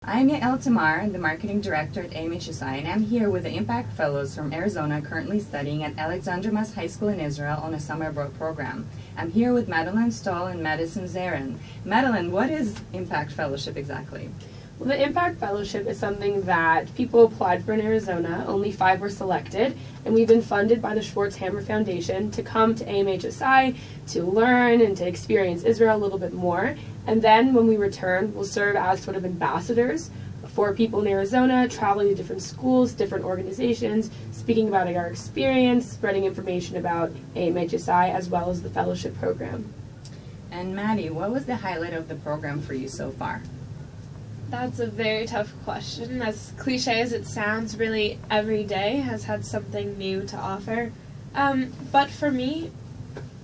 I'm Yael Tamar, the Marketing Director at AMHSI, and I'm here with the Impact Fellows from Arizona currently studying at Alexandra Mas High School in Israel on a summer abroad program. I'm here with Madelyn, Stull, and Madyssen, Zaren. Madelyn, what is Impact Fellowship exactly? Well, the Impact Fellowship is something that people applied for in Arizona. Only 5 were selected, and we've been funded by the Schwartz-Hammer Foundation to come to AMHSI to learn and to experience Israel a little bit more. And then when we return, we'll serve as sort of ambassadors for people in Arizona, traveling to different schools, different organizations, speaking about our experience, spreading information about AMHSI as well as the fellowship program. And Maddie, what was the highlight of the program for you so far? That's a very tough question. As cliche as it sounds, really every day has had something new to offer. But for me,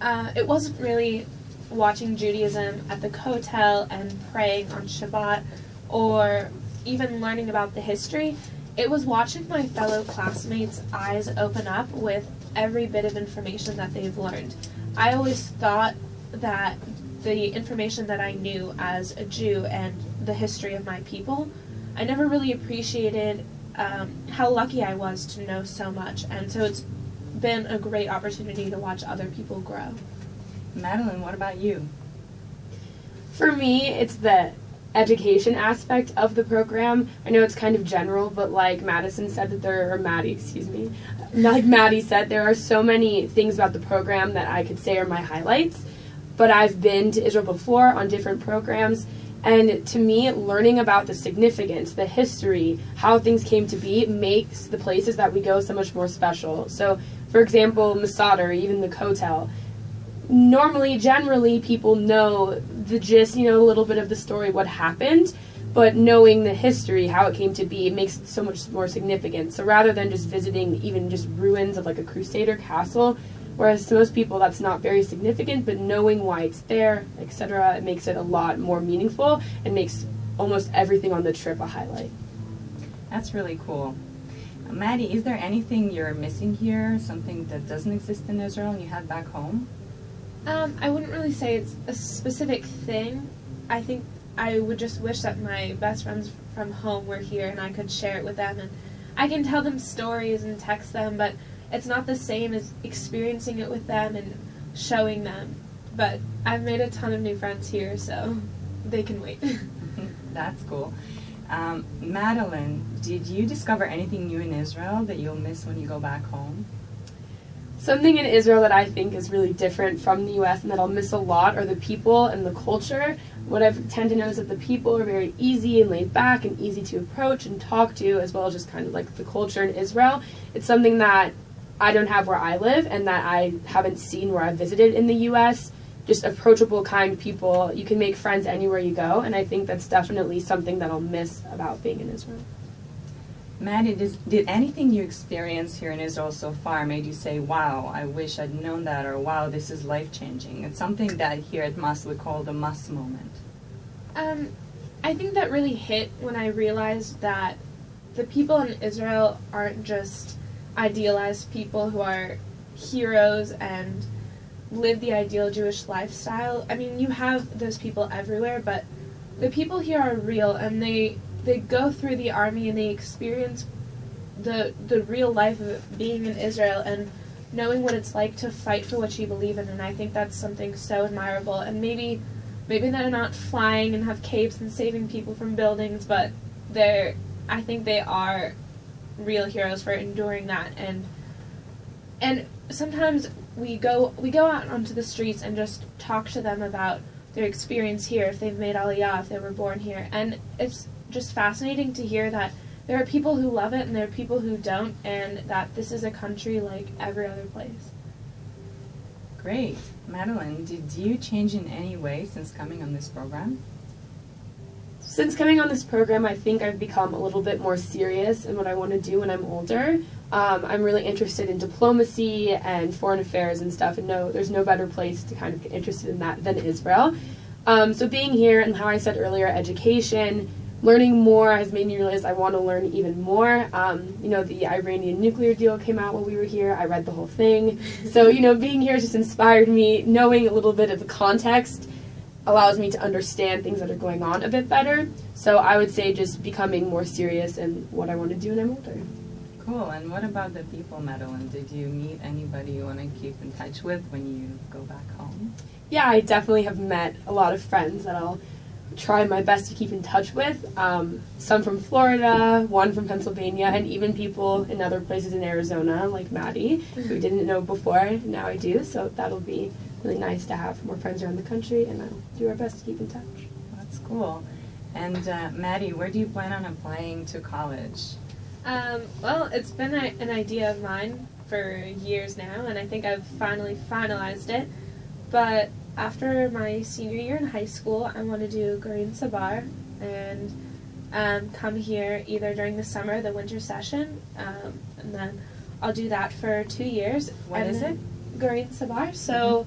it wasn't really watching Judaism at the Kotel and praying on Shabbat or even learning about the history. It was watching my fellow classmates' eyes open up with every bit of information that they've learned. I always thought that the information that I knew as a Jew and the history of my people, I never really appreciated how lucky I was to know so much, and so it's been a great opportunity to watch other people grow. Madelyn, what about you? For me, it's the education aspect of the program. I know it's kind of general, but like Maddie said, there are so many things about the program that I could say are my highlights. But I've been to Israel before on different programs, and to me, learning about the significance, the history, how things came to be, makes the places that we go so much more special. So, for example, Masada or even the Kotel. Normally, generally, people know the gist, a little bit of the story, what happened, but knowing the history, how it came to be, it makes it so much more significant. So rather than just visiting even just ruins of like a Crusader castle, whereas to most people that's not very significant, but knowing why it's there, etc., it makes it a lot more meaningful and makes almost everything on the trip a highlight. That's really cool. Maddie, is there anything you're missing here, something that doesn't exist in Israel and you had back home? I wouldn't really say it's a specific thing. I think I would just wish that my best friends from home were here and I could share it with them, and I can tell them stories and text them, but it's not the same as experiencing it with them and showing them. But I've made a ton of new friends here, so they can wait. That's cool. Madelyn, did you discover anything new in Israel that you'll miss when you go back home? Something in Israel that I think is really different from the U.S. and that I'll miss a lot are the people and the culture. What I tend to know is that the people are very easy and laid back and easy to approach and talk to, as well as just kind of like the culture in Israel. It's something that I don't have where I live and that I haven't seen where I've visited in the U.S. Just approachable, kind people. You can make friends anywhere you go, and I think that's definitely something that I'll miss about being in Israel. Maddie, did anything you experienced here in Israel so far made you say, wow, I wish I'd known that, or wow, this is life-changing? It's something that here at MUS we call the MUS moment. I think that really hit when I realized that the people in Israel aren't just idealized people who are heroes and live the ideal Jewish lifestyle. I mean, you have those people everywhere, but the people here are real, and they go through the army and they experience the real life of being in Israel and knowing what it's like to fight for what you believe in, and I think that's something so admirable. And maybe they're not flying and have capes and saving people from buildings, but I think they are real heroes for enduring that. And sometimes we go out onto the streets and just talk to them about their experience here, if they've made Aliyah, if they were born here, and it's just fascinating to hear that there are people who love it and there are people who don't, and that this is a country like every other place. Great. Madelyn, did you change in any way since coming on this program? Since coming on this program, I think I've become a little bit more serious in what I want to do when I'm older. I'm really interested in diplomacy and foreign affairs and stuff, and there's no better place to kind of get interested in that than Israel. So being here, and how I said earlier, education, learning more has made me realize I want to learn even more. The Iranian nuclear deal came out while we were here. I read the whole thing. So, being here has just inspired me. Knowing a little bit of the context allows me to understand things that are going on a bit better. So I would say just becoming more serious in what I want to do when I'm older. Cool. And what about the people, Madelyn? Did you meet anybody you want to keep in touch with when you go back home? Yeah, I definitely have met a lot of friends that I'll try my best to keep in touch with. Some from Florida, one from Pennsylvania, and even people in other places in Arizona, like Maddie, who didn't know before. Now I do, so that'll be really nice to have more friends around the country, and I'll do our best to keep in touch. That's cool. And Maddie, where do you plan on applying to college? Well, it's been an idea of mine for years now, and I think I've finally finalized it. But after my senior year in high school, I want to do Garin Sabar and come here either during the summer, the winter session, and then I'll do that for 2 years. What is it? Garin Sabar. So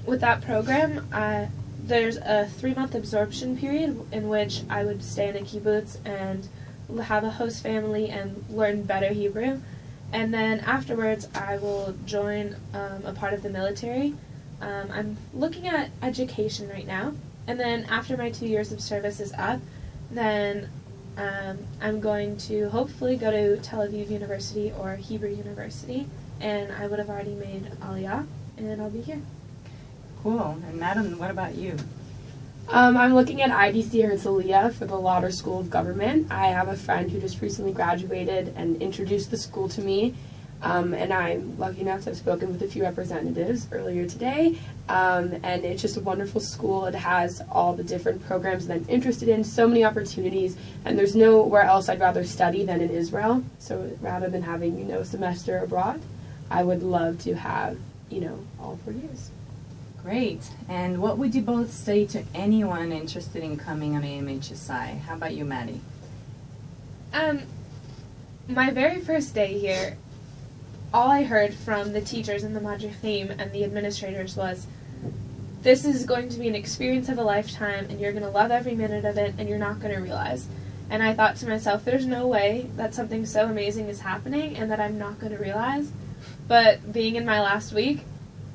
with that program, there's a 3-month absorption period in which I would stay in a kibbutz and have a host family and learn better Hebrew. And then afterwards, I will join a part of the military. I'm looking at education right now. And then after my 2 years of service is up, then I'm going to hopefully go to Tel Aviv University or Hebrew University. And I would have already made Aliyah, and I'll be here. Cool. And Madelyn, what about you? I'm looking at IDC Herzliya for the Lauder School of Government. I have a friend who just recently graduated and introduced the school to me, and I'm lucky enough to have spoken with a few representatives earlier today, and it's just a wonderful school. It has all the different programs that I'm interested in, so many opportunities, and there's nowhere else I'd rather study than in Israel. So rather than having, a semester abroad, I would love to have, all 4 years. Great. And what would you both say to anyone interested in coming on AMHSI? How about you, Maddie? My very first day here, all I heard from the teachers and the madrichim and the administrators was, this is going to be an experience of a lifetime, and you're going to love every minute of it, and you're not going to realize. And I thought to myself, there's no way that something so amazing is happening and that I'm not going to realize. But being in my last week,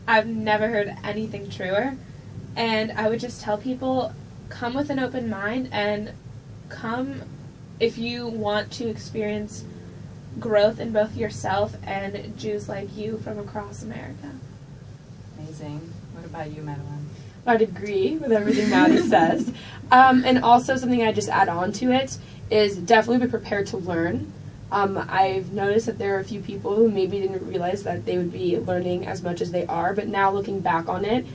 I've never heard anything truer, and I would just tell people, come with an open mind, and come if you want to experience growth in both yourself and Jews like you from across America. Amazing. What about you, Madelyn? I'd agree with everything Maddie says. And also something I just add on to it is definitely be prepared to learn. I've noticed that there are a few people who maybe didn't realize that they would be learning as much as they are, but now looking back on it,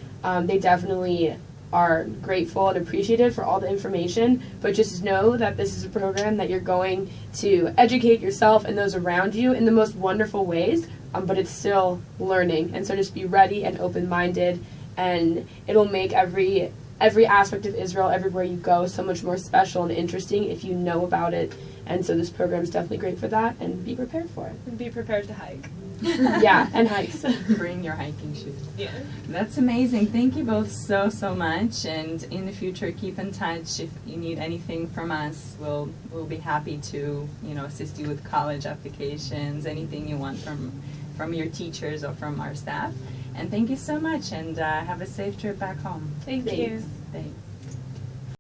they definitely are grateful and appreciative for all the information, but just know that this is a program that you're going to educate yourself and those around you in the most wonderful ways, but it's still learning, and so just be ready and open-minded, and it'll make every aspect of Israel, everywhere you go, so much more special and interesting if you know about it. And so this program is definitely great for that, and be prepared for it. And be prepared to hike. Yeah, and hikes. Bring your hiking shoes. Yeah. That's amazing. Thank you both so much. And in the future, keep in touch. If you need anything from us, we'll be happy to assist you with college applications, anything you want from your teachers or from our staff. And thank you so much. And have a safe trip back home. Thank you. Thanks.